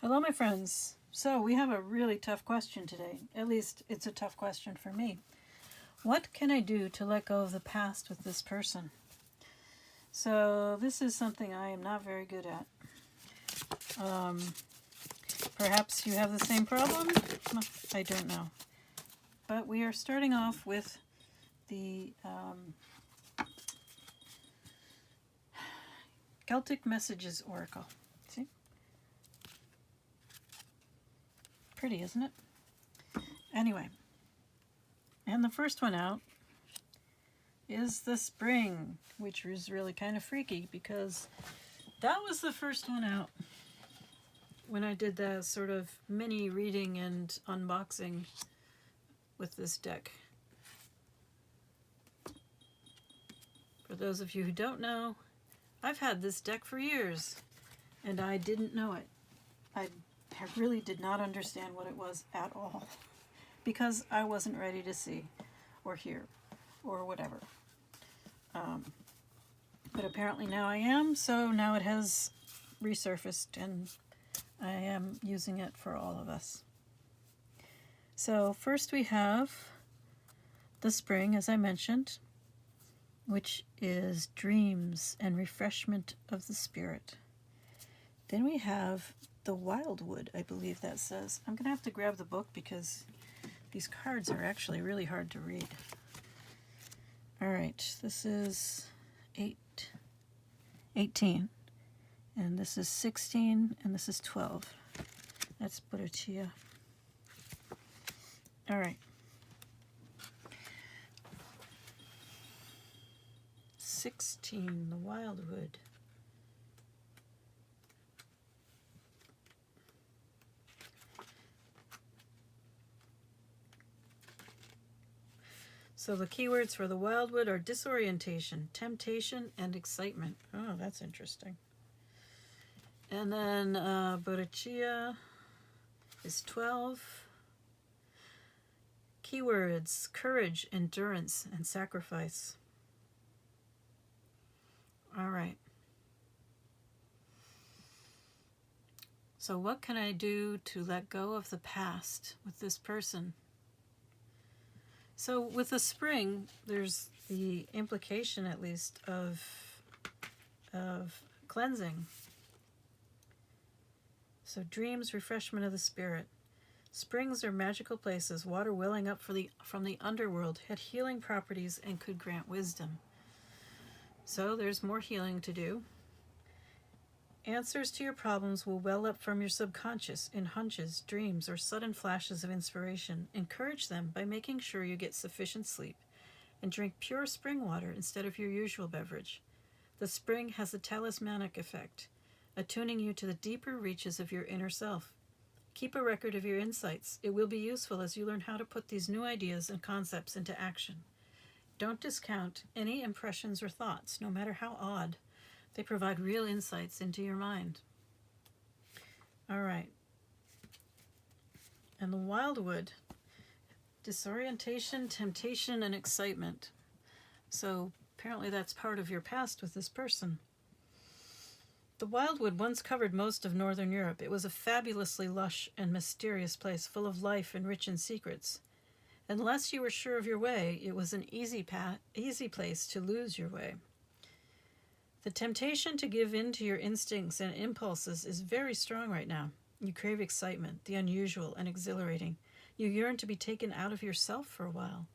Hello, my friends. So, we have a really tough question today. At least, it's a tough question for me. What can I do to let go of the past with this person? So, this is something I am not very good at. Perhaps you have the same problem? I don't know. But we are starting off with the Celtic Messages Oracle. See? Pretty, isn't it? Anyway, and the first one out is the spring, which is really kind of freaky because that was the first one out when I did the sort of mini reading and unboxing with this deck. For those of you who don't know, I've had this deck for years and I didn't know it. I really did not understand what it was at all because I wasn't ready to see or hear or whatever. But apparently now I am, so now it has resurfaced and I am using it for all of us. So first we have the spring, as I mentioned, which is dreams and refreshment of the spirit. Then we have the wildwood, I believe that says. I'm going to have to grab the book because these cards are actually really hard to read. All right, this is 18, and this is 16, and this is 12. That's Borucea. All right. 16, the wildwood. So the keywords for the wildwood are disorientation, temptation, and excitement. Oh, that's interesting. And then Borucea is 12. Keywords: courage, endurance, and sacrifice. All right. So what can I do to let go of the past with this person? So with the spring, there's the implication, at least, of cleansing. So dreams, refreshment of the spirit. Springs are magical places, water welling up from the underworld, had healing properties and could grant wisdom. So there's more healing to do. Answers to your problems will well up from your subconscious in hunches, dreams, or sudden flashes of inspiration. Encourage them by making sure you get sufficient sleep and drink pure spring water instead of your usual beverage. The spring has a talismanic effect, attuning you to the deeper reaches of your inner self. Keep a record of your insights. It will be useful as you learn how to put these new ideas and concepts into action. Don't discount any impressions or thoughts, no matter how odd. They provide real insights into your mind. All right. And the wildwood, disorientation, temptation, and excitement. So apparently that's part of your past with this person. The wildwood once covered most of northern Europe. It was a fabulously lush and mysterious place full of life and rich in secrets. Unless you were sure of your way, it was an easy place to lose your way. The temptation to give in to your instincts and impulses is very strong right now. You crave excitement, the unusual and exhilarating. You yearn to be taken out of yourself for a while.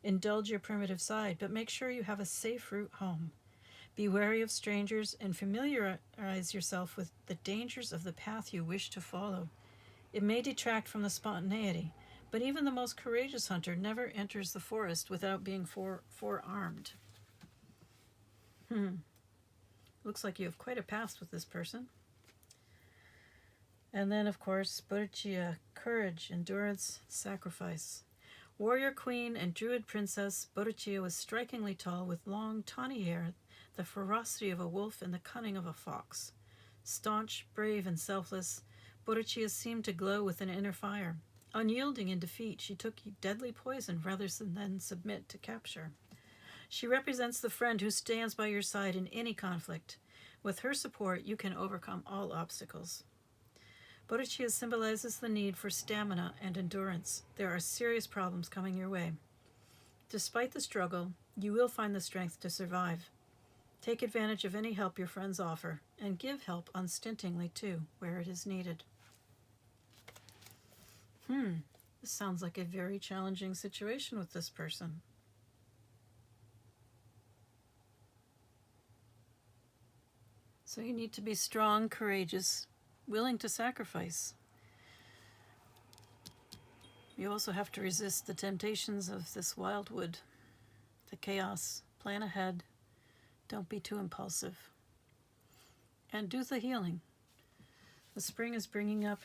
Indulge your primitive side, but make sure you have a safe route home. Be wary of strangers and familiarize yourself with the dangers of the path you wish to follow. It may detract from the spontaneity, but even the most courageous hunter never enters the forest without being forearmed. Looks like you have quite a past with this person. And then, of course, Borucea, courage, endurance, sacrifice. Warrior queen and druid princess, Borucea was strikingly tall with long, tawny hair, the ferocity of a wolf and the cunning of a fox. Staunch, brave, and selfless, Borucea seemed to glow with an inner fire. Unyielding in defeat, she took deadly poison rather than submit to capture. She represents the friend who stands by your side in any conflict. With her support, you can overcome all obstacles. Bodhicitta symbolizes the need for stamina and endurance. There are serious problems coming your way. Despite the struggle, you will find the strength to survive. Take advantage of any help your friends offer, and give help unstintingly too, where it is needed. This sounds like a very challenging situation with this person. So you need to be strong, courageous, willing to sacrifice. You also have to resist the temptations of this wildwood, the chaos. Plan ahead. Don't be too impulsive. And do the healing. The spring is bringing up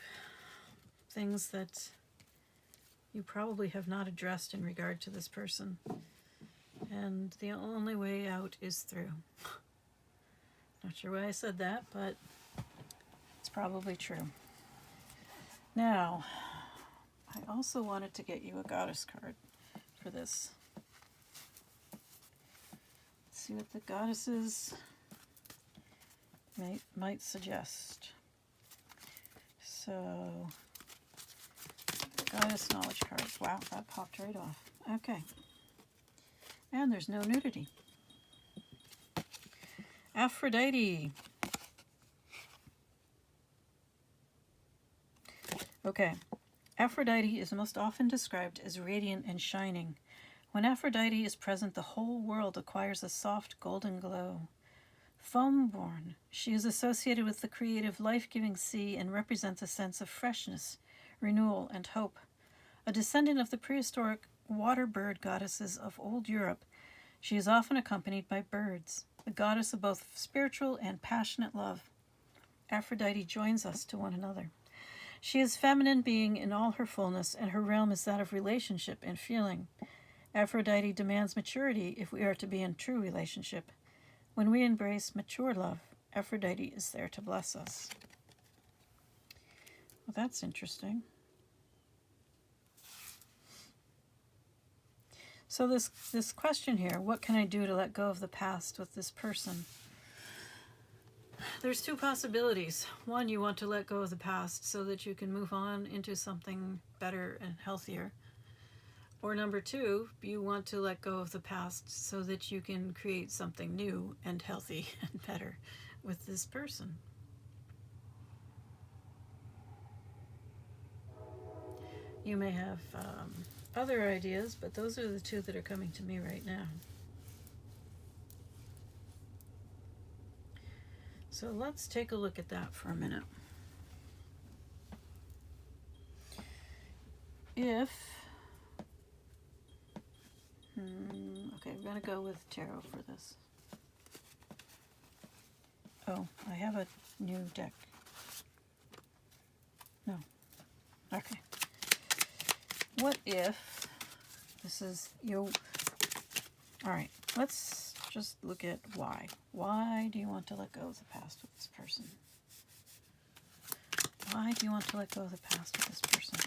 things that you probably have not addressed in regard to this person. And the only way out is through. Not sure why I said that, but it's probably true. Now, I also wanted to get you a goddess card for this. Let's see what the goddesses might suggest. So, goddess knowledge cards. Wow, that popped right off. Okay. And there's no nudity. Aphrodite. Okay. Aphrodite is most often described as radiant and shining. When Aphrodite is present, the whole world acquires a soft golden glow. Foam-born, she is associated with the creative, life-giving sea and represents a sense of freshness, renewal, and hope. A descendant of the prehistoric water bird goddesses of old Europe, she is often accompanied by birds, the goddess of both spiritual and passionate love. Aphrodite joins us to one another. She is feminine being in all her fullness, and her realm is that of relationship and feeling. Aphrodite demands maturity if we are to be in true relationship. When we embrace mature love, Aphrodite is there to bless us. Well, that's interesting. So this question here, what can I do to let go of the past with this person? There's two possibilities. One, you want to let go of the past so that you can move on into something better and healthier. Or number two, you want to let go of the past so that you can create something new and healthy and better with this person. You may have other ideas, but those are the two that are coming to me right now. So let's take a look at that for a minute. Okay, we're going to go with tarot for this. Oh, I have a new deck. No. Okay. What if this is you? All right, let's just look at why. Why do you want to let go of the past with this person? Why do you want to let go of the past with this person?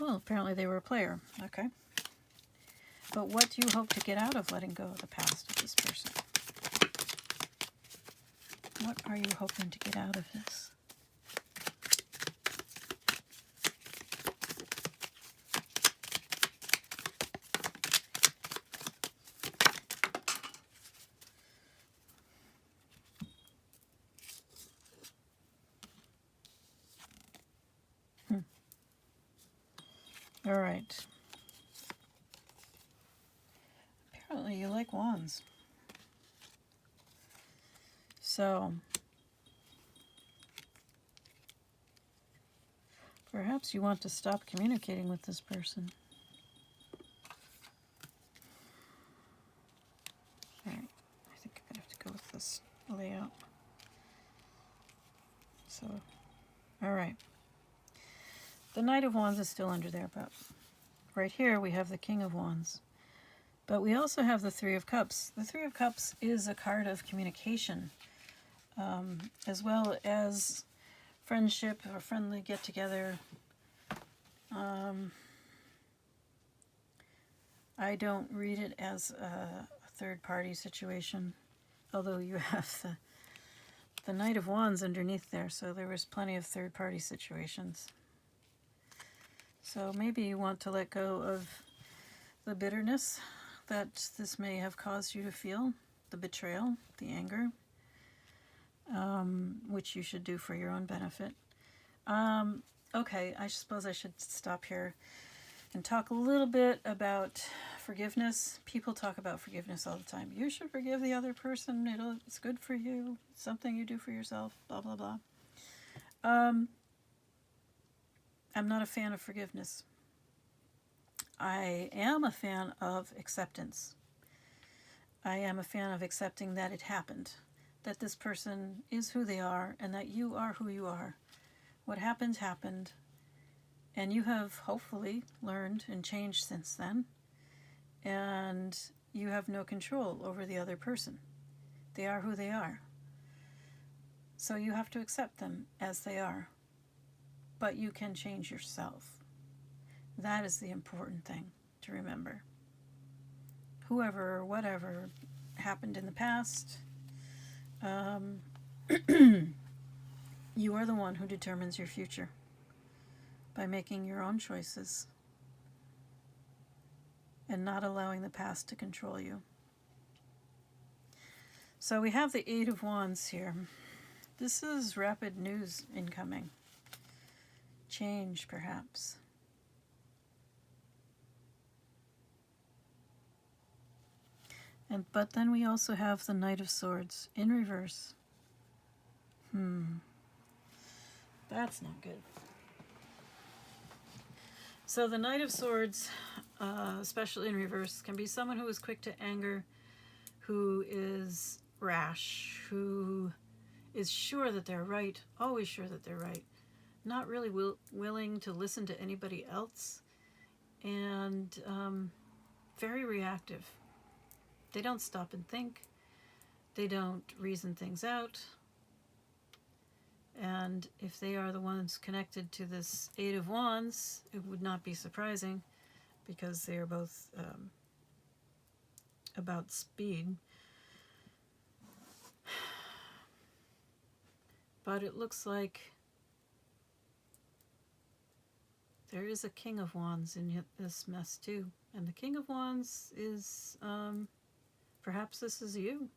Well, apparently they were a player. Okay. But what do you hope to get out of letting go of the past with this person? What are you hoping to get out of this? All right. Apparently you like wands. So, perhaps you want to stop communicating with this person. All right. I think I'm going to have to go with this layout. So, all right. The Knight of Wands is still under there, but right here we have the King of Wands. But we also have the Three of Cups. The Three of Cups is a card of communication, as well as friendship or friendly get-together. I don't read it as a third-party situation. although you have the Knight of Wands underneath there, so there was plenty of third-party situations. So maybe you want to let go of the bitterness that this may have caused you to feel, the betrayal, the anger, which you should do for your own benefit. Okay, I suppose I should stop here and talk a little bit about forgiveness. People talk about forgiveness all the time. You should forgive the other person. It's good for you. It's something you do for yourself, blah, blah, blah. I'm not a fan of forgiveness. I am a fan of acceptance. I am a fan of accepting that it happened, that this person is who they are, and that you are who you are. What happened, happened, and you have hopefully learned and changed since then, and you have no control over the other person. They are who they are. So you have to accept them as they are. But you can change yourself. That is the important thing to remember. Whoever or whatever happened in the past, you are the one who determines your future by making your own choices and not allowing the past to control you. So we have the Eight of Wands here. This is rapid news incoming. Change, perhaps. But then we also have the Knight of Swords in reverse. That's not good. So the Knight of Swords, especially in reverse, can be someone who is quick to anger, who is rash, who is sure that they're right, always sure that they're right, not really willing to listen to anybody else, and very reactive. They don't stop and think. They don't reason things out. And if they are the ones connected to this Eight of Wands, it would not be surprising, because they are both about speed. But it looks like there is a King of Wands in this mess too. And the King of Wands is, perhaps this is you,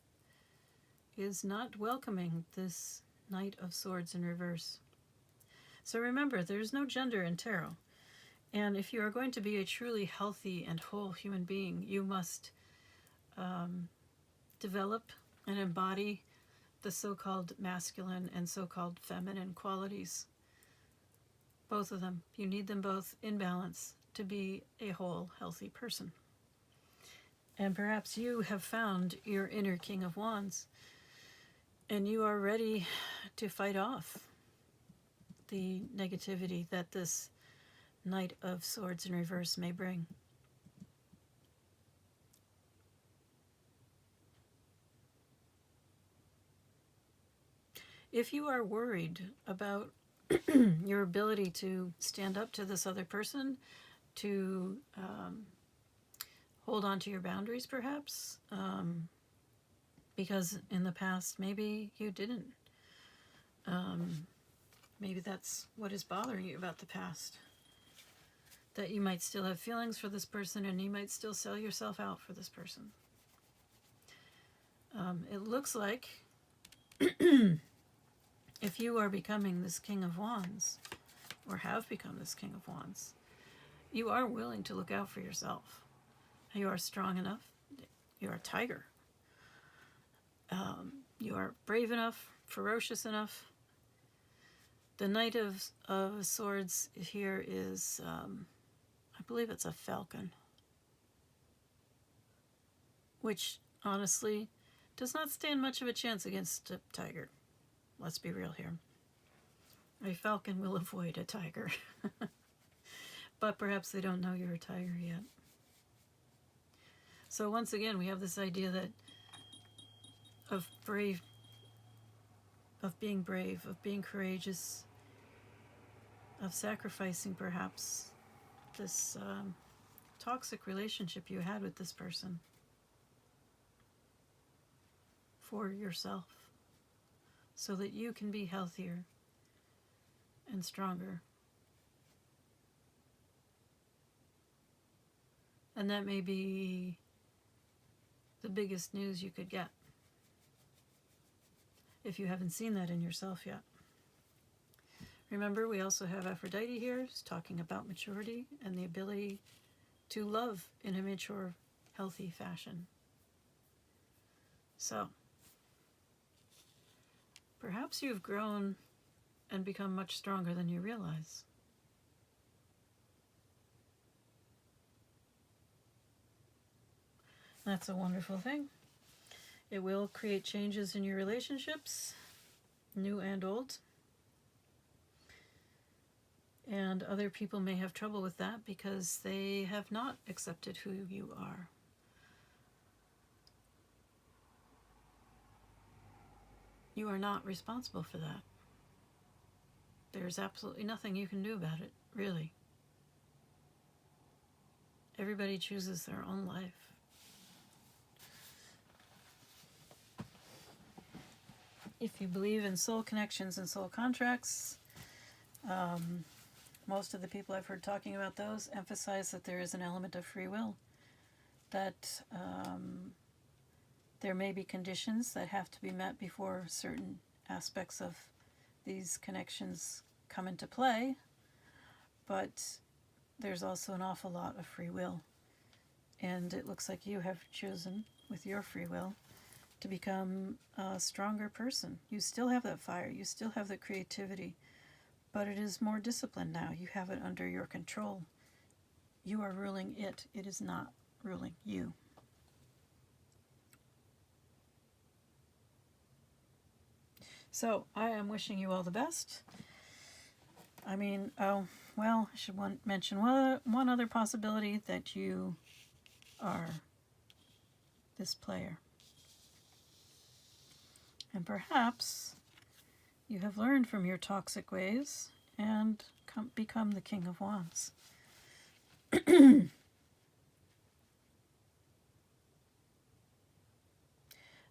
is not welcoming this Knight of Swords in reverse. So remember, there's no gender in tarot. And if you are going to be a truly healthy and whole human being, you must develop and embody the so-called masculine and so-called feminine qualities. Both of them. You need them both in balance to be a whole, healthy person. And perhaps you have found your inner King of Wands, and you are ready to fight off the negativity that this Knight of Swords in reverse may bring. If you are worried about your ability to stand up to this other person, to hold on to your boundaries perhaps, because in the past maybe you didn't. Maybe that's what is bothering you about the past. That you might still have feelings for this person, and you might still sell yourself out for this person. It looks like if you are becoming this King of Wands, or have become this King of Wands, you are willing to look out for yourself. You are strong enough. You are a tiger. You are brave enough, ferocious enough. The Knight of Swords here is, I believe it's a falcon, which honestly does not stand much of a chance against a tiger. Let's be real here. A falcon will avoid a tiger. But perhaps they don't know you're a tiger yet. So once again, we have this idea that of being brave, of being courageous, of sacrificing perhaps this toxic relationship you had with this person for yourself so that you can be healthier and stronger. And that may be the biggest news you could get if you haven't seen that in yourself yet. Remember, we also have Aphrodite here talking about maturity and the ability to love in a mature, healthy fashion. So, perhaps you've grown and become much stronger than you realize. That's a wonderful thing. It will create changes in your relationships, new and old. And other people may have trouble with that because they have not accepted who you are. You are not responsible for that. There's absolutely nothing you can do about it, really. Everybody chooses their own life. If you believe in soul connections and soul contracts, most of the people I've heard talking about those emphasize that there is an element of free will, that there may be conditions that have to be met before certain aspects of these connections come into play, but there's also an awful lot of free will. And it looks like you have chosen, with your free will, to become a stronger person. You still have that fire, you still have the creativity, but it is more disciplined now. You have it under your control. You are ruling it. It is not ruling you. So, I am wishing you all the best. I mean, I should mention one other possibility, that you are this player. And perhaps you have learned from your toxic ways and become the King of Wands.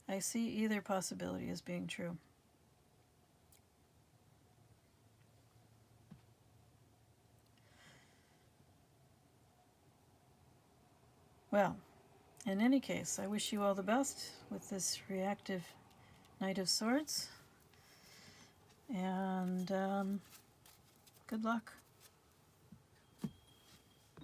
I see either possibility as being true. Well, in any case, I wish you all the best with this reactive Knight of Swords. And good luck.